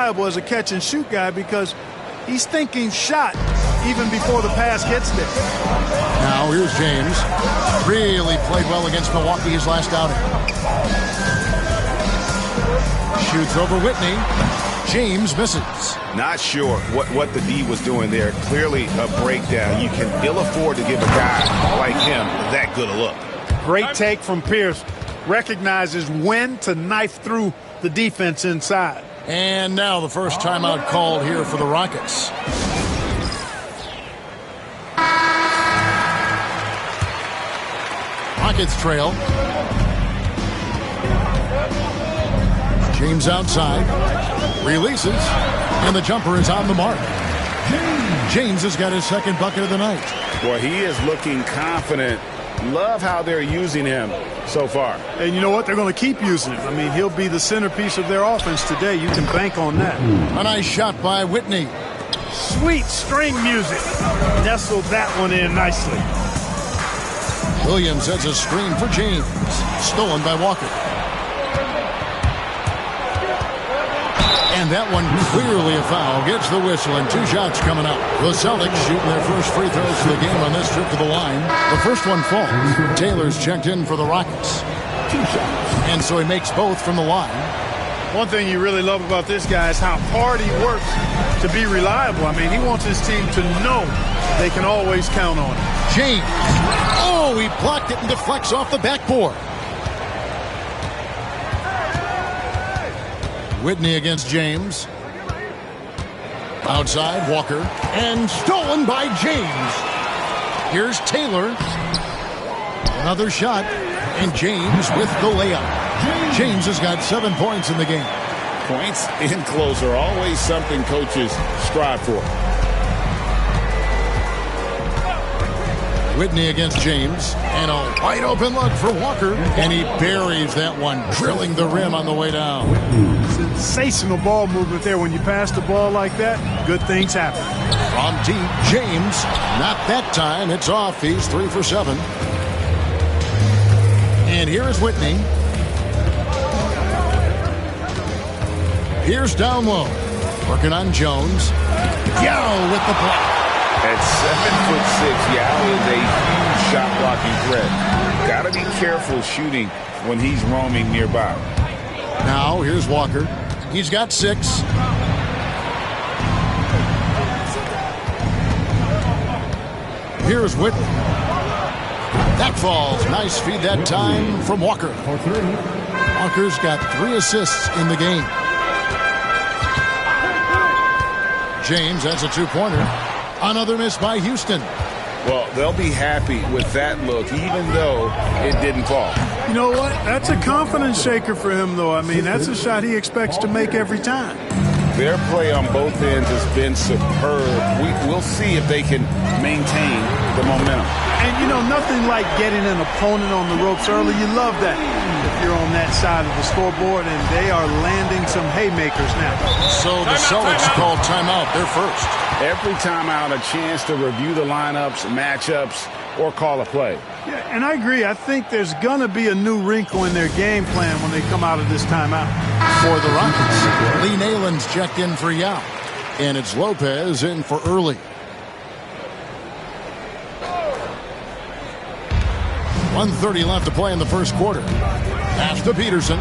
reliable as a catch-and-shoot guy because he's thinking shot even before the pass gets there. Now here's James. Really played well against Milwaukee his last outing. Shoots over Whitney. James misses. Not sure what the D was doing there. Clearly a breakdown. You can ill afford to give a guy like him that good a look. Great take from Pierce. Recognizes when to knife through the defense inside. And now the first timeout called here for the Rockets. Rockets trail. James outside. Releases. And the jumper is on the mark. James has got his second bucket of the night. Boy, he is looking confident. Love how they're using him so far. And you know what? They're going to keep using him. I mean, he'll be the centerpiece of their offense today. You can bank on that. A nice shot by Whitney. Sweet string music. Nestled that one in nicely. Williams sets a screen for James. Stolen by Walker. And that one clearly a foul. Gets the whistle and 2 shots coming up. The Celtics shooting their first free throws of the game on this trip to the line. The first one falls. Taylor's checked in for the Rockets. 2 shots. And so he makes both from the line. One thing you really love about this guy is how hard he works to be reliable. I mean, he wants his team to know they can always count on him. James. Oh, he blocked it and deflects off the backboard. Whitney against James. Outside, Walker. And stolen by James. Here's Taylor. Another shot. And James with the layup. James has got 7 points in the game. Points in close are always something coaches strive for. Whitney against James. And a wide open look for Walker. And he buries that one, drilling the rim on the way down. Sensational ball movement there. When you pass the ball like that, good things happen. From deep, James. Not that time. It's off. He's 3 for 7. And here is Whitney. Here's down low. Working on Jones. Yao with the block. At 7'6", Yao is a huge shot blocking threat. Got to be careful shooting when he's roaming nearby. Now here's Walker. He's got 6. Here's Whitney. That falls. Nice feed that time from Walker. Walker's got 3 assists in the game. James has a 2-pointer. Another miss by Houston. Well, they'll be happy with that look, even though it didn't fall. You know what? That's a confidence shaker for him, though. I mean, that's a shot he expects to make every time. Their play on both ends has been superb. We'll see if they can maintain the momentum. And, you know, nothing like getting an opponent on the ropes early. You love that if you're on that side of the scoreboard, and they are landing some haymakers now. So the Celtics call timeout. They're first. Every timeout, a chance to review the lineups, matchups, or call a play. Yeah, and I agree. I think there's going to be a new wrinkle in their game plan when they come out of this timeout. For the Rockets, Lee Nalen's checked in for Yao. And it's Lopez in for Early. 1:30 left to play in the first quarter. Pass to Peterson.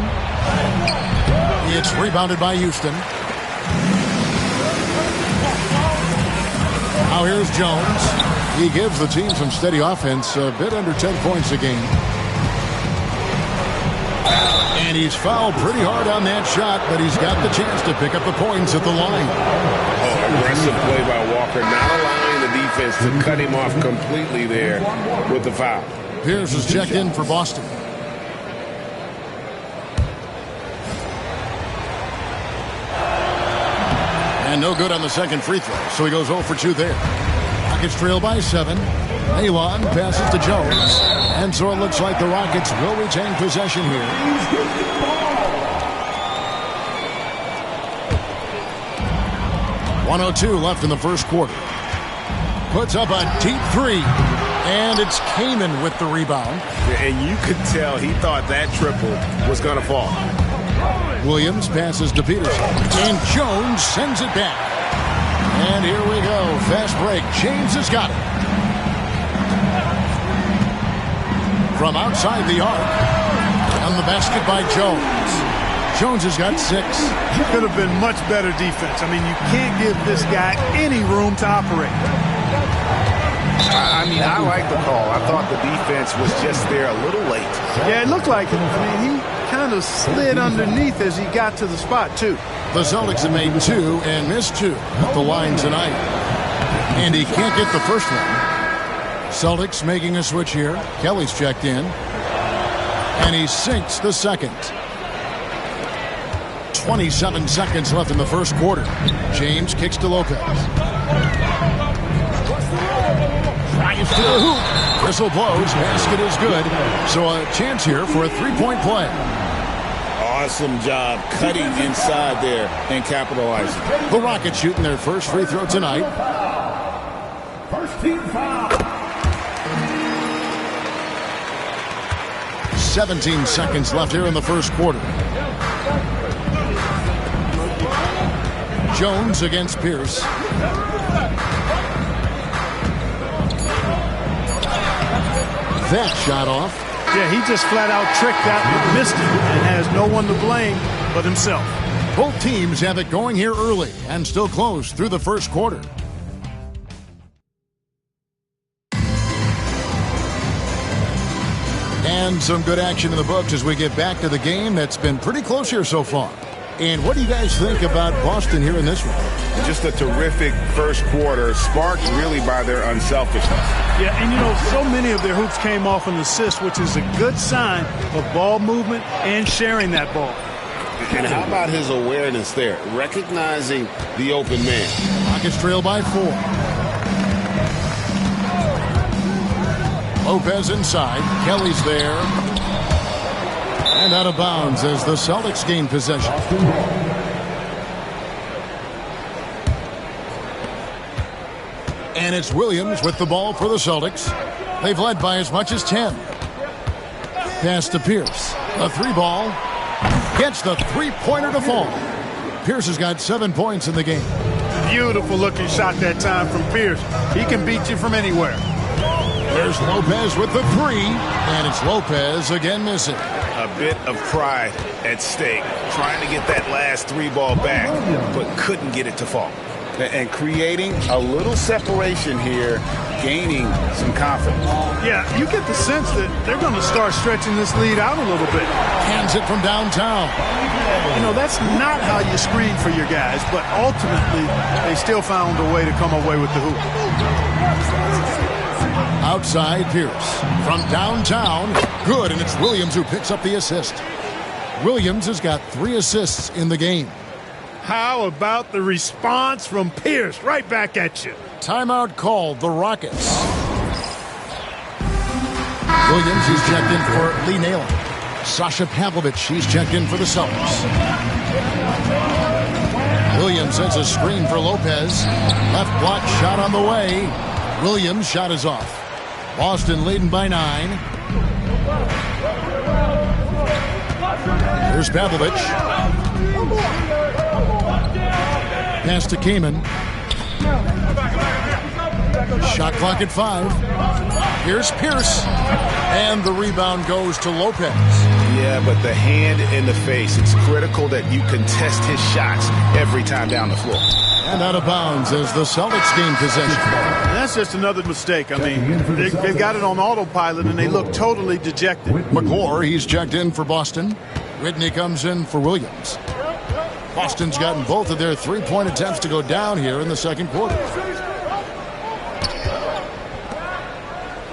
It's rebounded by Houston. Now here's Jones. He gives the team some steady offense, a bit under 10 points a game. And he's fouled pretty hard on that shot, but he's got the chance to pick up the points at the line. Oh, aggressive play by Walker, not allowing the defense to cut him off completely there with the foul. Pierce is checked in for Boston. And no good on the second free throw, so he goes 0 for 2 there. Rockets trail by 7. Alon passes to Jones. And so it looks like the Rockets will retain possession here. .102 left in the first quarter. Puts up a deep 3. And it's Kaman with the rebound. And you could tell he thought that triple was going to fall. Williams passes to Peterson. And Jones sends it back. And here we go. Fast break. James has got it. From outside the arc. On the basket by Jones. Jones has got 6. Could have been much better defense. I mean, you can't give this guy any room to operate. I mean, I like the call. I thought the defense was just there a little late. Yeah, it looked like it. I mean, he kind of slid underneath as he got to the spot, too. The Celtics have made 2 and missed 2 at the line tonight. And he can't get the first one. Celtics making a switch here. Kelly's checked in. And he sinks the second. 27 seconds left in the first quarter. James kicks to Lopez. Drives to the hoop. Whistle blows. Basket is good. So a chance here for a three-point play. Awesome job cutting inside there and capitalizing. The Rockets shooting their first free throw tonight. First team foul. 17 seconds left here in the first quarter. Jones against Pierce. That shot off. Yeah, he just flat out tricked that and missed it and has no one to blame but himself. Both teams have it going here early and still close through the first quarter. And some good action in the books as we get back to the game that's been pretty close here so far. And what do you guys think about Boston here in this one? Just a terrific first quarter, sparked really by their unselfishness. Yeah, and you know, so many of their hoops came off an assist, which is a good sign of ball movement and sharing that ball. And how about his awareness there, recognizing the open man? Rockets trail by 4. Lopez inside. Kelly's there. And out of bounds as the Celtics gain possession. And it's Williams with the ball for the Celtics. They've led by as much as 10. Pass to Pierce. A 3-ball. Gets the three-pointer to fall. Pierce has got 7 points in the game. Beautiful looking shot that time from Pierce. He can beat you from anywhere. There's Lopez with the 3. And it's Lopez again missing. A bit of pride at stake, trying to get that last 3-ball back, but couldn't get it to fall. And creating a little separation here, gaining some confidence. Yeah, you get the sense that they're going to start stretching this lead out a little bit. Hands it from downtown. You know, that's not how you screen for your guys, but ultimately they still found a way to come away with the hoop. Outside Pierce. From downtown. Good, and it's Williams who picks up the assist. Williams has got 3 assists in the game. How about the response from Pierce? Right back at you. Timeout called, the Rockets. Williams, he's checked in for Lee Naylor. Sasha Pavlovich, he's checked in for the Celtics. Williams sends a screen for Lopez. Left block shot on the way. Williams' shot is off. Boston leading by 9. Here's Pavlovich. Pass to Kaman. Shot clock at 5. Here's Pierce. And the rebound goes to Lopez. Yeah, but the hand in the face. It's critical that you contest his shots every time down the floor. And out of bounds as the Celtics gain possession. And that's just another mistake. I mean, they've got it on autopilot, and they look totally dejected. McClure, he's checked in for Boston. Whitney comes in for Williams. Boston's gotten both of their three-point attempts to go down here in the second quarter.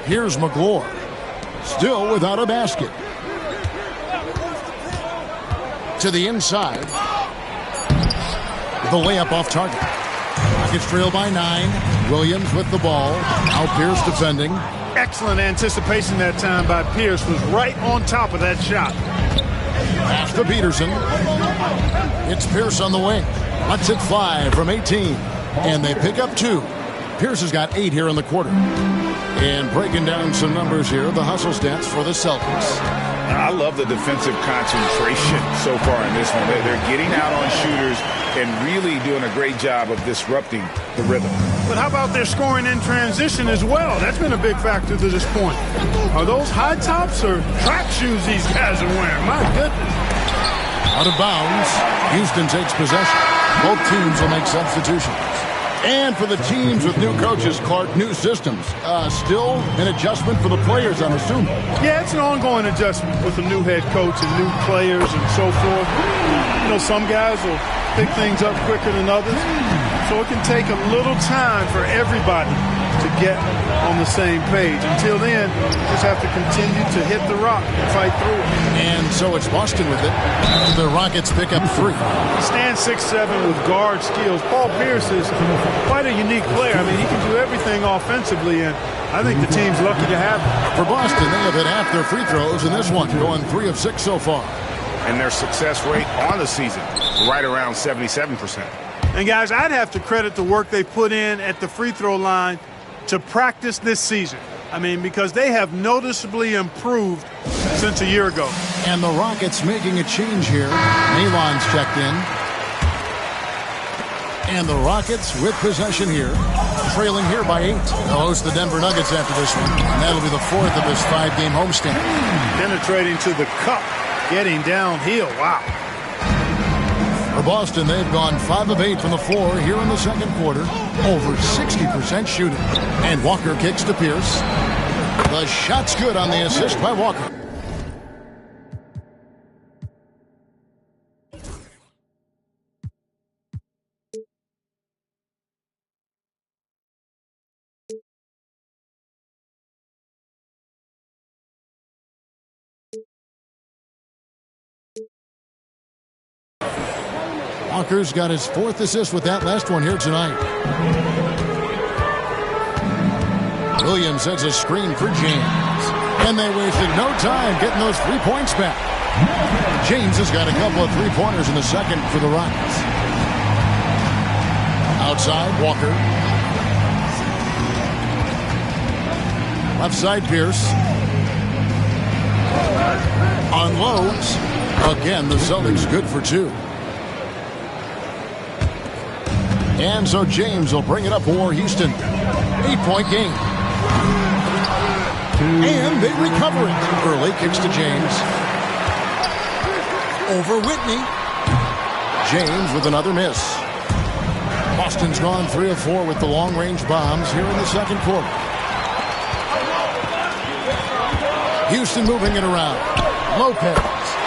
Here's McClure. Still without a basket. To the inside. The layup off target. Rockets trail by 9. Williams with the ball. Now Pierce defending. Excellent anticipation that time by Pierce. Was right on top of that shot. Pass to Peterson. It's Pierce on the wing. Lets it fly from 18. And they pick up 2. Pierce has got 8 here in the quarter. And breaking down some numbers here, the hustle stats for the Celtics. I love the defensive concentration so far in this one. They're getting out on shooters and really doing a great job of disrupting the rhythm. But how about their scoring in transition as well? That's been a big factor to this point. Are those high tops or track shoes these guys are wearing? My goodness. Out of bounds. Houston takes possession. Both teams will make substitutions. And for the teams with new coaches, Clark, new systems. Still an adjustment for the players, I'm assuming. Yeah, it's an ongoing adjustment with a new head coach and new players and so forth. You know, some guys will pick things up quicker than others. So it can take a little time for everybody to get on the same page. Until then, just have to continue to hit the rock and fight through it. And so it's Boston with it. The Rockets pick up 3. Stand 6'7" with guard skills. Paul Pierce is quite a unique player. I mean, he can do everything offensively, and I think the team's lucky to have him. For Boston, they have hit half their free throws in this one, going 3 of 6 so far. And their success rate on the season, right around 77%. And guys, I'd have to credit the work they put in at the free throw line to practice this season. I mean, because they have noticeably improved since a year ago. And the Rockets making a change here. Malon's checked in. And the Rockets with possession here, trailing here by 8. They'll host the Denver Nuggets after this one. And that'll be the 4th of this 5-game homestand. Penetrating to the cup, getting downhill. Wow. For Boston, they've gone 5 of 8 from the floor here in the second quarter. Over 60% shooting. And Walker kicks to Pierce. The shot's good on the assist by Walker. Walker's got his 4th assist with that last one here tonight. Williams sets a screen for James. And they wasted no time getting those 3 points back. James has got a couple of 3-pointers in the second for the Rockets. Outside, Walker. Left side, Pierce. Unloads. Again, the Celtics good for 2. And so James will bring it up for Houston. 8-point game. And they recover it. Early kicks to James. Over Whitney. James with another miss. Boston's gone 3 of 4 with the long-range bombs here in the second quarter. Houston moving it around. Lopez.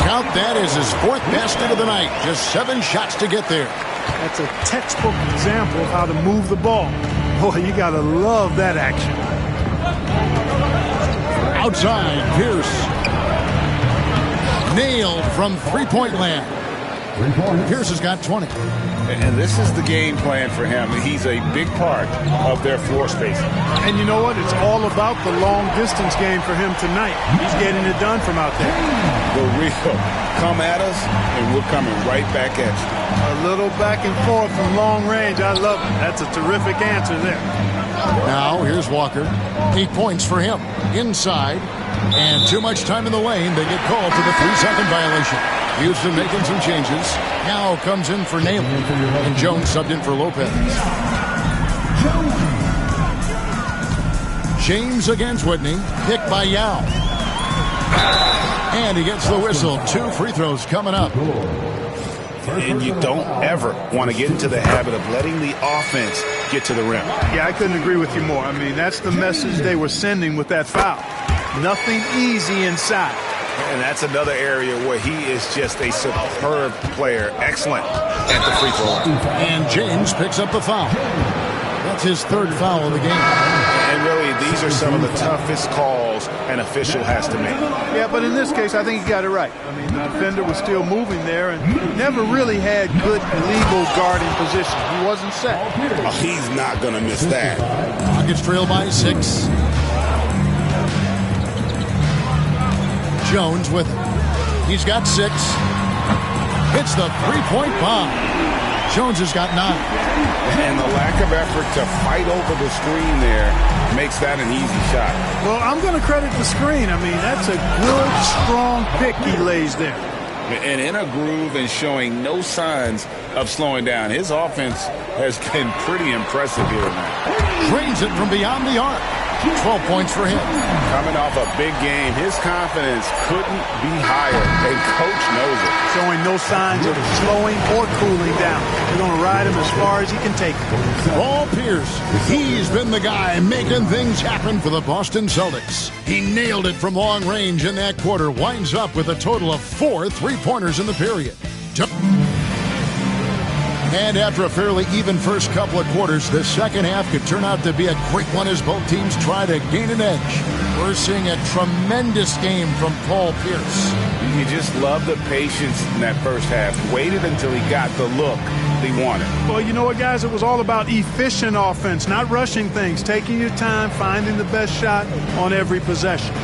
Count that as his 4th basket of the night. Just 7 shots to get there. That's a textbook example of how to move the ball. Boy, you got to love that action. Outside, Pierce. Nailed from 3-point land. Pierce has got 20. And this is the game plan for him. He's a big part of their floor spacing. And you know what? It's all about the long-distance game for him tonight. He's getting it done from out there. The real come at us, and we're coming right back at you. A little back and forth from long range. I love it. That's a terrific answer there. Now, here's Walker. 8 points for him. Inside. And too much time in the lane. They get called for the 3-second violation. Houston making some changes. Now comes in for Naylor. And Jones subbed in for Lopez. James against Whitney. Picked by Yao. And he gets the whistle. 2 free throws coming up. And you don't ever want to get into the habit of letting the offense get to the rim. Yeah, I couldn't agree with you more. I mean, that's the message they were sending with that foul. Nothing easy inside. And that's another area where he is just a superb player. Excellent at the free throw line. And James picks up the foul. That's his 3rd foul of the game. And really, these are some of the toughest calls an official has to make. Yeah, but in this case, I think he got it right. I mean, the defender was still moving there and never really had good legal guarding position. He wasn't set. Oh, he's not going to miss that. Rockets trail by 6. Jones with it. He's got 6. Hits the 3-point bomb. Jones has got 9. And the lack of effort to fight over the screen there makes that an easy shot. Well, I'm going to credit the screen. I mean, that's a good, strong pick he lays there. And in a groove and showing no signs of slowing down. His offense has been pretty impressive here tonight. Drains it from beyond the arc. 12 points for him. Coming off a big game, his confidence couldn't be higher, and coach knows it. Showing no signs of slowing or cooling down. They're going to ride him as far as he can take him. Paul Pierce, he's been the guy making things happen for the Boston Celtics. He nailed it from long range in that quarter, winds up with a total of 4 3-pointers in the period. And after a fairly even first couple of quarters, the second half could turn out to be a quick one as both teams try to gain an edge. We're seeing a tremendous game from Paul Pierce. You just love the patience in that first half. Waited until he got the look he wanted. Well, you know what, guys? It was all about efficient offense, not rushing things, taking your time, finding the best shot on every possession.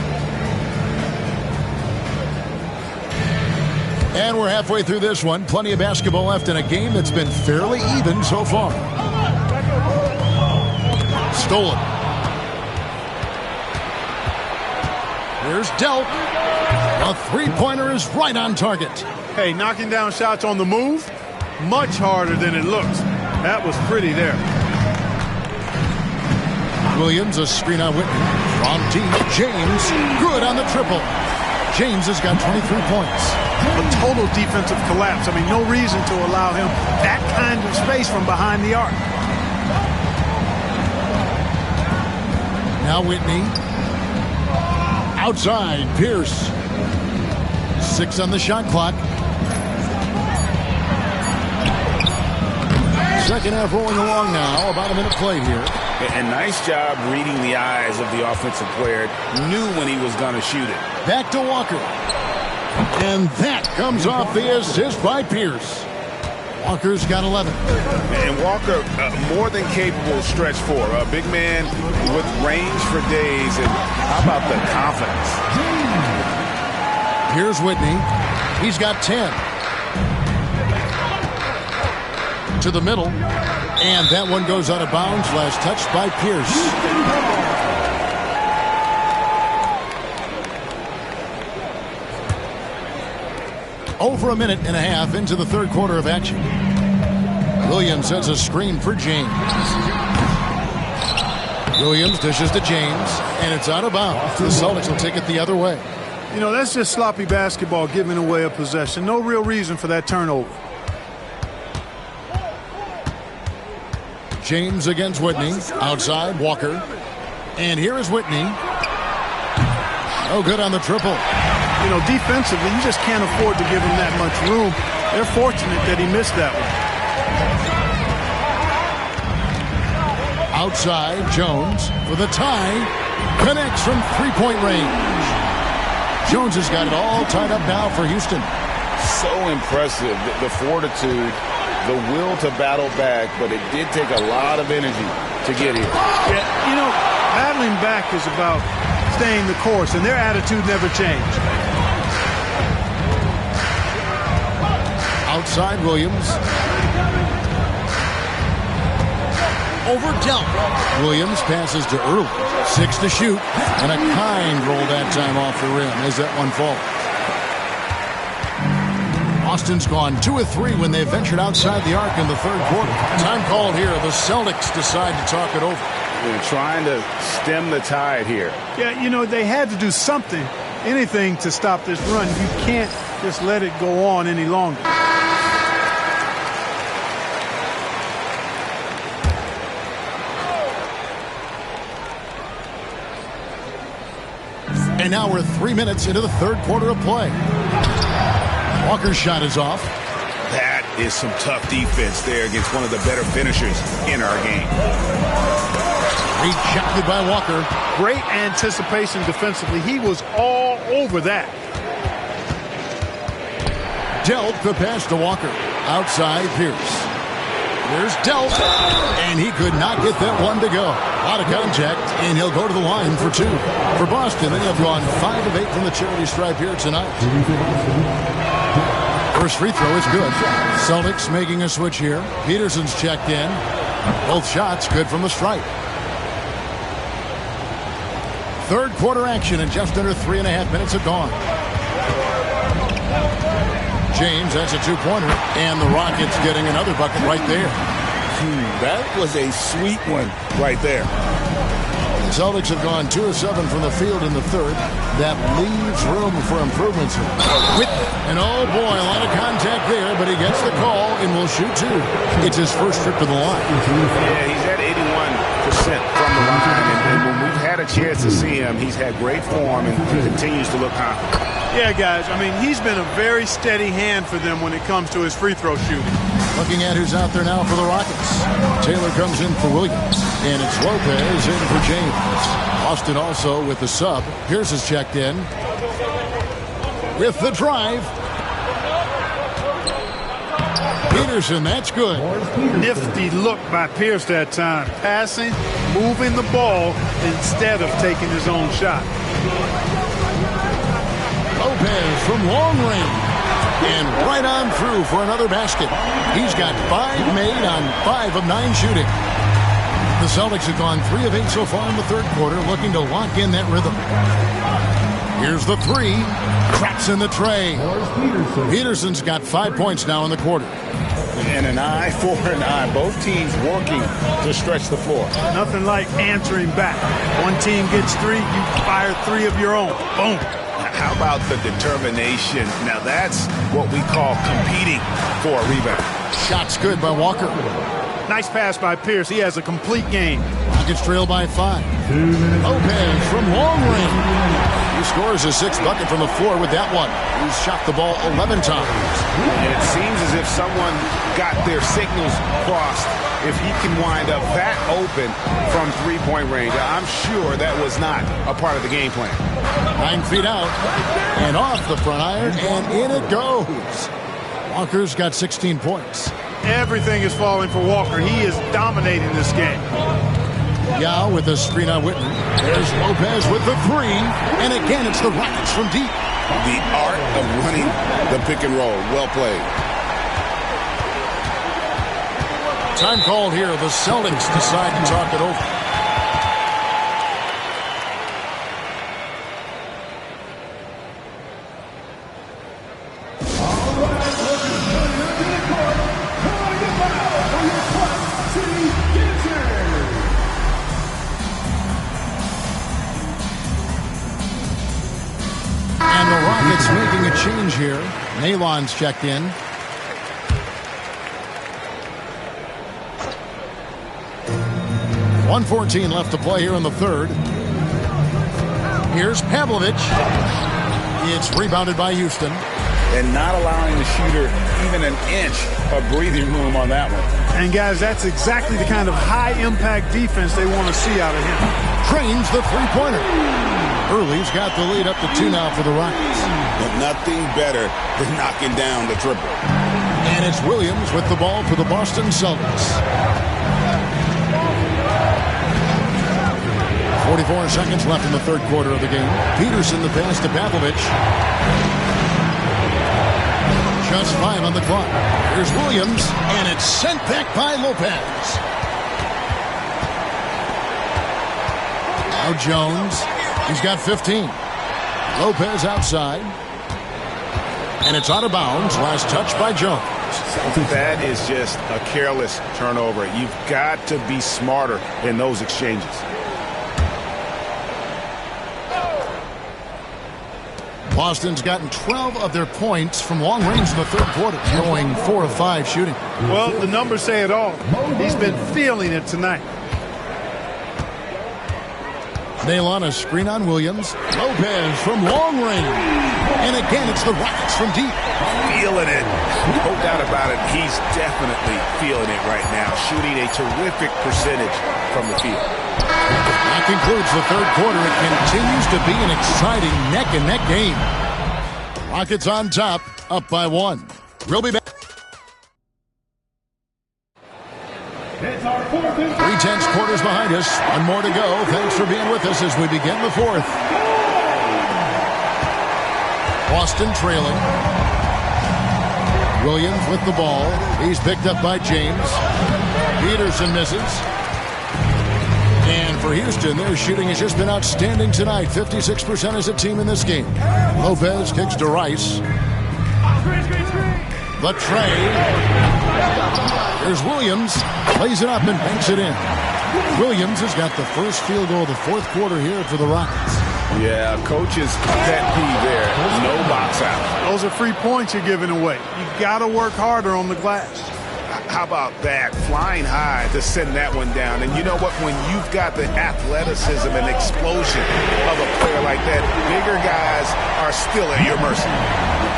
And we're halfway through this one. Plenty of basketball left in a game that's been fairly even so far. Stolen. Here's Delp. A three-pointer is right on target. Hey, knocking down shots on the move, much harder than it looks. That was pretty there. Williams, a screen on Whitney. From deep, James, good on the triple. James has got 23 points. A total defensive collapse. I mean, no reason to allow him that kind of space from behind the arc. Now Whitney. Outside, Pierce. 6 on the shot clock. Second half rolling along now. About a minute play here. And nice job reading the eyes of the offensive player. Knew when he was going to shoot it. Back to Walker. And that comes off the assist by Pierce. Walker's got 11. And Walker, more than capable stretch 4. A big man with range for days. And how about the confidence? Here's Whitney. He's got 10. To the middle. And that one goes out of bounds. Last touch by Pierce. Over a minute and a half into the third quarter of action. Williams sets a screen for James. Williams dishes to James, and it's out of bounds. The Celtics will take it the other way. You know, that's just sloppy basketball, giving away a possession. No real reason for that turnover. James against Whitney. Outside, Walker. And here is Whitney. Oh, good on the triple. You know, defensively, you just can't afford to give him that much room. They're fortunate that he missed that one. Outside, Jones for the tie. Connects from three-point range. Jones has got it all tied up now for Houston. So impressive, the fortitude, the will to battle back, but it did take a lot of energy to get here. Yeah, you know, battling back is about staying the course, and their attitude never changed. Outside, Williams. Over Delp. Williams passes to Early. 6 to shoot. And a kind roll that time off the rim as that one falls. Austin's gone 2 of 3 when they ventured outside the arc in the third quarter. Time called here. The Celtics decide to talk it over. They're trying to stem the tide here. Yeah, you know, they had to do something, anything to stop this run. You can't just let it go on any longer. And now we're 3 minutes into the third quarter of play. Walker's shot is off. That is some tough defense there against one of the better finishers in our game. Rejected by Walker. Great anticipation defensively. He was all over that. Delp the pass to Walker. Outside, Pierce. There's Delp. And he could not get that one to go. A lot of contact, and he'll go to the line for 2. For Boston, they have gone 5 of 8 from the charity stripe here tonight. First free throw is good. Celtics making a switch here. Peterson's checked in. Both shots good from the stripe. Third quarter action in just under 3.5 minutes have gone. James, that's a two-pointer. And the Rockets getting another bucket right there. That was a sweet one right there. The Celtics have gone 2 of 7 from the field in the third. That leaves room for improvements. And oh boy, a lot of contact there, but he gets the call and will shoot two. It's his first trip to the line. Yeah, he's at 81% from the line. And when we've had a chance to see him, he's had great form and continues to look confident. Yeah, guys, I mean, he's been a very steady hand for them when it comes to his free throw shooting. Looking at who's out there now for the Rockets. Taylor comes in for Williams. And it's Lopez in for James. Austin also with the sub. Pierce is checked in. With the drive. Peterson, that's good. Nifty look by Pierce that time. Passing, moving the ball instead of taking his own shot. Lopez from long range. And right on through for another basket. He's got 5 made on 5 of 9 shooting. The Celtics have gone 3 of 8 so far in the third quarter, looking to lock in that rhythm. Here's the three. Cracks in the tray. Peterson's got 5 points now in the quarter. And an eye for an eye. Both teams working to stretch the floor. Nothing like answering back. One team gets 3, you fire 3 of your own. Boom. How about the determination? Now that's what we call competing for a rebound. Shots good by Walker. Nice pass by Pierce. He has a complete game. Rockets trail by 5. Lopez from long range. He scores his 6th bucket from the floor with that one. He's shot the ball 11 times. And it seems as if someone got their signals crossed. If he can wind up that open from three-point range, I'm sure that was not a part of the game plan. 9 feet out and off the front iron, and in it goes. Walker's got 16 points. Everything is falling for Walker. He is dominating this game. Yao with a screen on Whitman. There's Lopez with the 3. And again, it's the Rockets from deep. The art of running the pick and roll. Well played. Time called here. The Celtics decide to talk it over. And the Rockets making a change here. Nalon's checked in. .114 left to play here in the third. Here's Pavlovich. It's rebounded by Houston. And not allowing the shooter even an inch of breathing room on that one. And, guys, that's exactly the kind of high-impact defense they want to see out of him. Trains the three-pointer. Early's got the lead up to 2 now for the Rockets. But nothing better than knocking down the triple. And it's Williams with the ball for the Boston Celtics. 44 seconds left in the third quarter of the game. Peterson the pass to Pavlovich. Just 5 on the clock. Here's Williams, and it's sent back by Lopez. Now Jones. He's got 15. Lopez outside. And it's out of bounds. Last touch by Jones. That is just a careless turnover. You've got to be smarter in those exchanges. Boston's gotten 12 of their points from long range in the third quarter, going 4 of 5 shooting. Well, the numbers say it all. He's been feeling it tonight. Nalon a screen on Williams. Lopez from long range. And again, it's the Rockets from deep. Feeling it. No doubt about it. He's definitely feeling it right now. Shooting a terrific percentage from the field. That concludes the third quarter. It continues to be an exciting neck-and-neck game. Rockets on top, up by 1. We'll be back. 3/10 quarters behind us. 1 more to go. Thanks for being with us as we begin the fourth. Boston trailing. Williams with the ball. He's picked up by James. Peterson misses. And for Houston, their shooting has just been outstanding tonight. 56% as a team in this game. Lopez kicks to Rice. The tray. There's Williams. Lays it up and banks it in. Williams has got the first field goal of the fourth quarter here for the Rockets. Yeah, coach's pet peeve there. No box out. Those are free points you're giving away. You got to work harder on the glass. How about that? Flying high to send that one down. And you know what? When you've got the athleticism and explosion of a player like that, bigger guys are still at your mercy.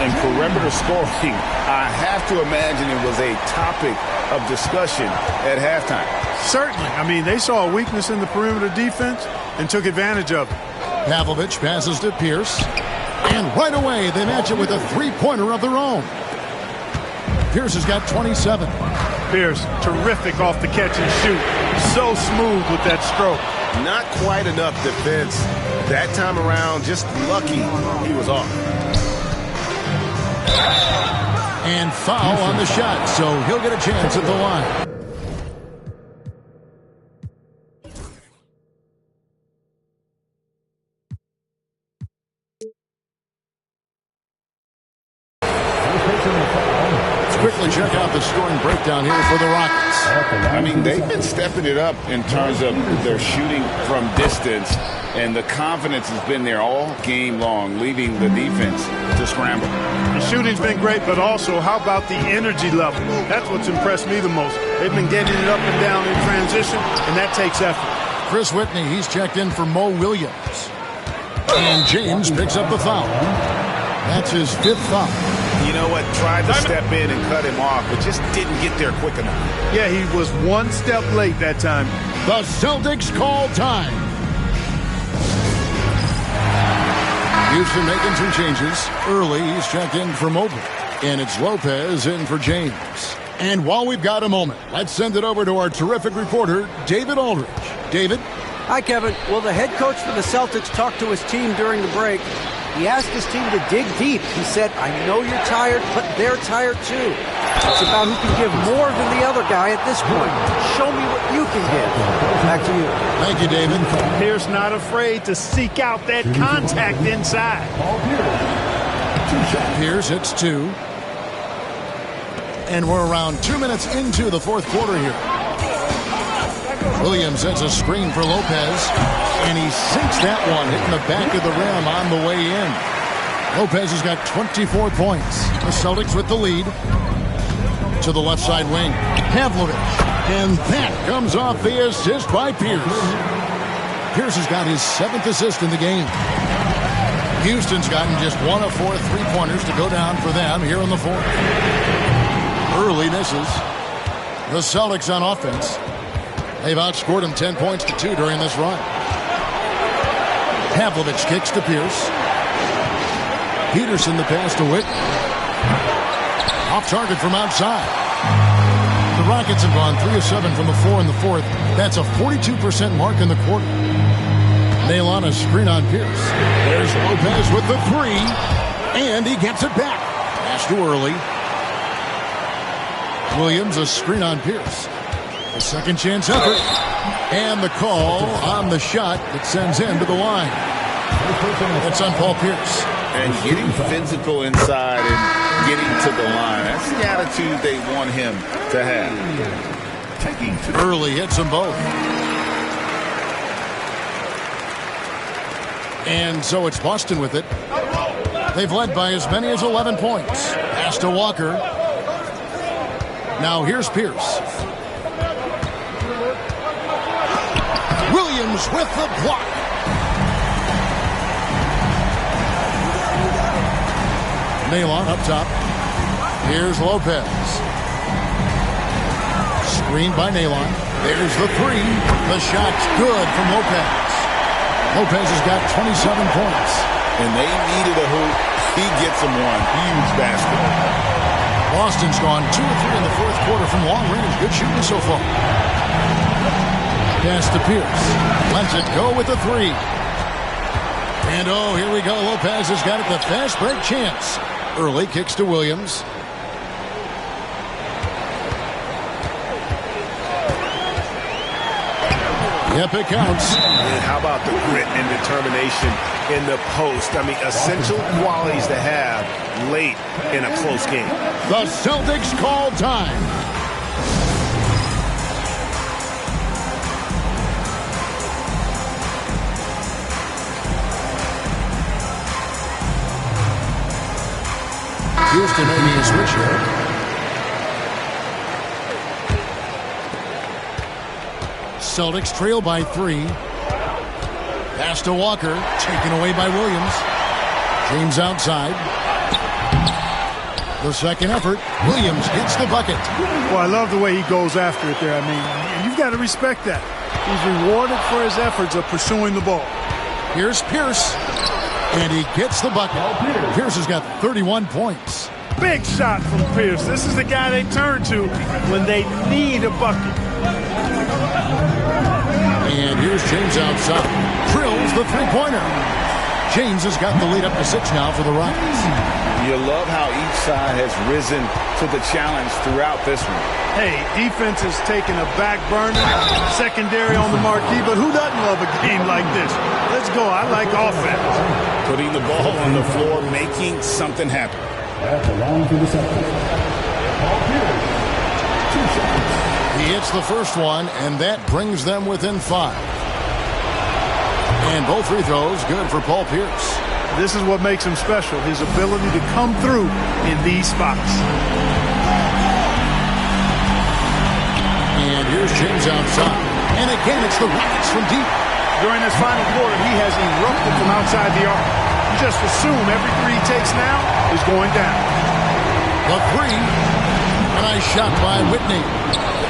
And perimeter scoring, I have to imagine it was a topic of discussion at halftime. Certainly. I mean, they saw a weakness in the perimeter defense and took advantage of it. Pavlovich passes to Pierce. And right away, they match it with a three-pointer of their own. Pierce has got 27. Pierce, terrific off the catch and shoot. So smooth with that stroke. Not quite enough defense that time around. Just lucky he was off. And foul on the shot, so he'll get a chance at the line. Quickly check out the scoring breakdown here for the Rockets. I mean, they've been stepping it up in terms of their shooting from distance, and the confidence has been there all game long, leaving the defense to scramble. The shooting's been great, but also how about the energy level? That's what's impressed me the most. They've been getting it up and down in transition, and that takes effort. Chris Whitney, he's checked in for Mo Williams. And James picks up the foul. That's his fifth foul. You know what? Tried to step in and cut him off, but just didn't get there quick enough. Yeah, he was one step late that time. The Celtics call time. Houston making some changes. Early, he's checked in for Mobley. And it's Lopez in for James. And while we've got a moment, let's send it over to our terrific reporter, David Aldridge. David? Hi, Kevin. Well, the head coach for the Celtics talked to his team during the break. He asked his team to dig deep. He said, I know you're tired, but they're tired too. It's about who can give more than the other guy at this point. Show me what you can give. Back to you. Thank you, David. Pierce not afraid to seek out that contact inside. Pierce hits two. And we're around 2 minutes into the fourth quarter here. Williams sets a screen for Lopez, and he sinks that one, hitting the back of the rim on the way in. Lopez has got 24 points. The Celtics with the lead. To the left side wing, Pavlovich. And that comes off the assist by Pierce. Pierce has got his 7th assist in the game. Houston's gotten just 1 of 4 3-pointers to go down for them here in the fourth. Early misses. The Celtics on offense. They've outscored him 10 points to 2 during this run. Pavlovich kicks to Pierce. Peterson the pass to Witt. Off target from outside. The Rockets have gone 3 of 7 from the floor in the fourth. That's a 42% mark in the quarter. Nail on a screen on Pierce. There's Lopez with the three. And he gets it back. Pass too early. Williams a screen on Pierce. A second chance effort. And the call on the shot that sends him to the line. That's on Paul Pierce. And getting physical inside and getting to the line. That's the attitude they want him to have. Early hits them both. And so it's Boston with it. They've led by as many as 11 points. Pass to Walker. Now here's Pierce. Williams with the block. Nailon up top. Here's Lopez. Screened by Nailon. There's the three. The shot's good from Lopez. Lopez has got 27 points. And they needed a hoop. He gets them one. Huge basket. Boston's gone 2 of 3 in the fourth quarter from long range. Good shooting so far. Pass to Pierce. Lets it go with the three. And oh, here we go. Lopez has got it. The fast break chance. Early kicks to Williams. Yep, it counts. And how about the grit and determination in the post? I mean, essential qualities to have late in a close game. The Celtics call time. Houston making a switch here. Celtics trail by 3. Pass to Walker, taken away by Williams. James outside. The second effort, Williams gets the bucket. Well, I love the way he goes after it there. I mean, you've got to respect that. He's rewarded for his efforts of pursuing the ball. Here's Pierce, and he gets the bucket. Pierce has got 31 points. Big shot from Pierce. This is the guy they turn to when they need a bucket. And here's James outside. Drills the three-pointer. James has got the lead up to 6 now for the Rockets. You love how each side has risen to the challenge throughout this one. Hey, defense has taken a back burner, secondary on the marquee, but who doesn't love a game like this? Let's go. I like offense. Putting the ball on the floor, making something happen. That belongs to the Celtics. Paul Pierce, 2 shots. He hits the first one, and that brings them within 5. And both free throws good for Paul Pierce. This is what makes him special, his ability to come through in these spots. And here's James outside. And again, it's the Rockets from deep. During this final quarter, he has erupted from outside the arc. You just assume every three he takes now is going down. The 3. A nice shot by Whitney.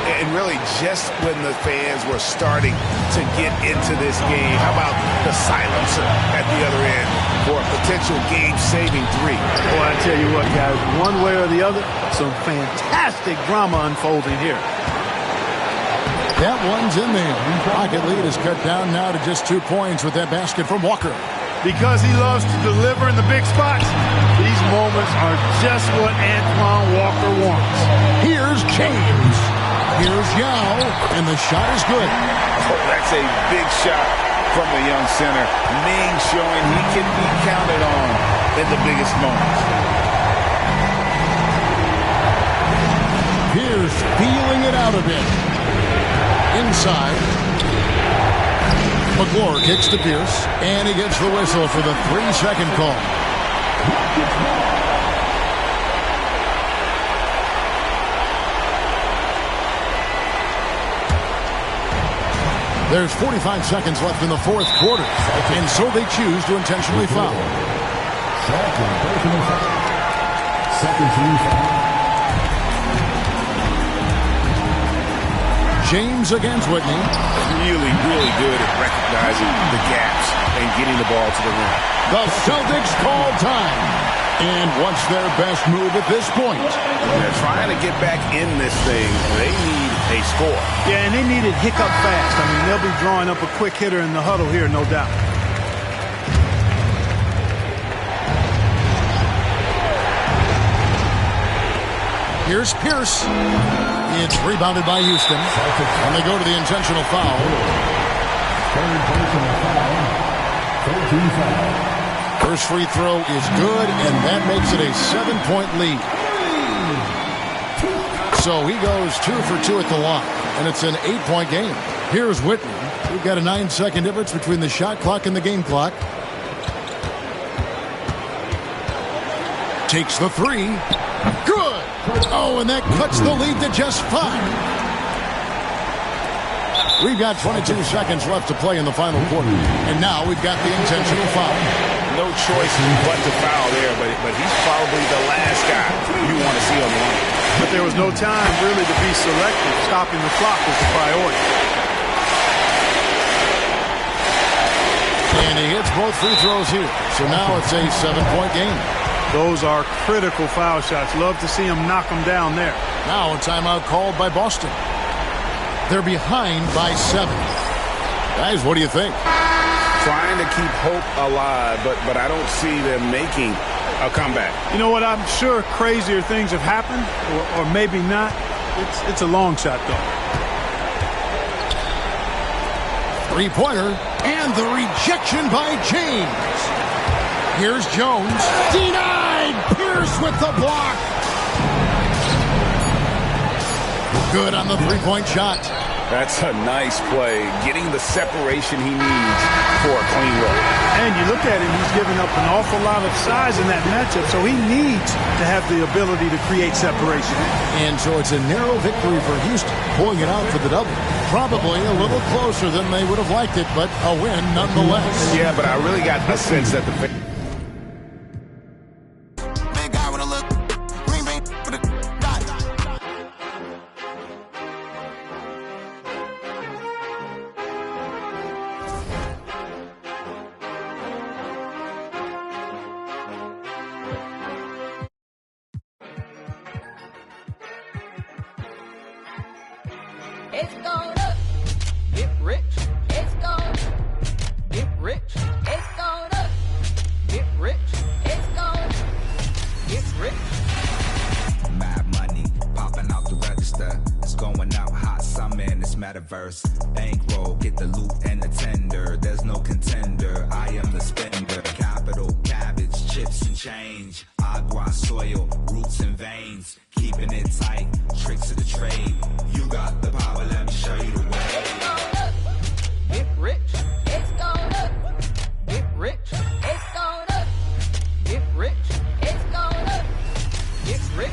And really, just when the fans were starting to get into this game, how about the silencer at the other end for a potential game-saving 3? Boy, I tell you what, guys, one way or the other, some fantastic drama unfolding here. That one's in there. Rocket lead is cut down now to just 2 points with that basket from Walker. Because he loves to deliver in the big spots, these moments are just what Antoine Walker wants. Here's James. Here's Yao, and the shot is good. Oh, that's a big shot from the young center. Ming showing he can be counted on in the biggest moments. Pierce feeling it out a bit. Inside. McClure kicks to Pierce, and he gets the whistle for the 3-second call. There's 45 seconds left in the 4th quarter, and so they choose to intentionally foul. Second team foul. James against Whitney. Really good at recognizing the gaps and getting the ball to the rim. The Celtics call time. And what's their best move at this point? They're trying to get back in this thing. They need a score. Yeah, and they need it hiccup fast. I mean, they'll be drawing up a quick hitter in the huddle here, no doubt. Here's Pierce. It's rebounded by Houston. And they go to the intentional foul. Third personal foul. 13 foul. First free throw is good, and that makes it a 7-point lead. So he goes 2 for 2 at the line, and it's an 8-point game. Here's Whitney. We've got a 9-second difference between the shot clock and the game clock. Takes the 3. Good! Oh, and that cuts the lead to just 5. We've got 22 seconds left to play in the final quarter. And now we've got the intentional foul. No choice but to foul there, but he's probably the last guy you want to see on the line. But there was no time really to be selective. Stopping the clock was the priority. And he hits both free throws here. So now it's a 7-point game. Those are critical foul shots. Love to see him knock them down there. Now a timeout called by Boston. They're behind by 7. Guys, what do you think? Trying to keep hope alive, but I don't see them making a comeback. You know what? I'm sure crazier things have happened, or maybe not. It's a long shot, though. Three-pointer, and the rejection by James. Here's Jones. Denied! Pierce with the block. Good on the three-point shot. That's a nice play, getting the separation he needs for a clean look. And you look at him, he's giving up an awful lot of size in that matchup, so he needs to have the ability to create separation. And so it's a narrow victory for Houston, pulling it out for the double. Probably a little closer than they would have liked it, but a win nonetheless. Yeah, but I really got a sense that the... It's gonna get rich. It's gonna get rich. It's gonna get rich. It's gonna get rich. Mad money popping out the register. It's going out hot summer in this metaverse. Bankroll, get the loot and the tender. There's no contender. I am the spender. Capital, cabbage, chips and change. Agua, soil, roots and veins. Keeping it tight. Tricks of the trade. You got the power. Let me show you the way. It's gonna get rich. It's gonna get rich. It's gonna get rich. It's gonna get rich.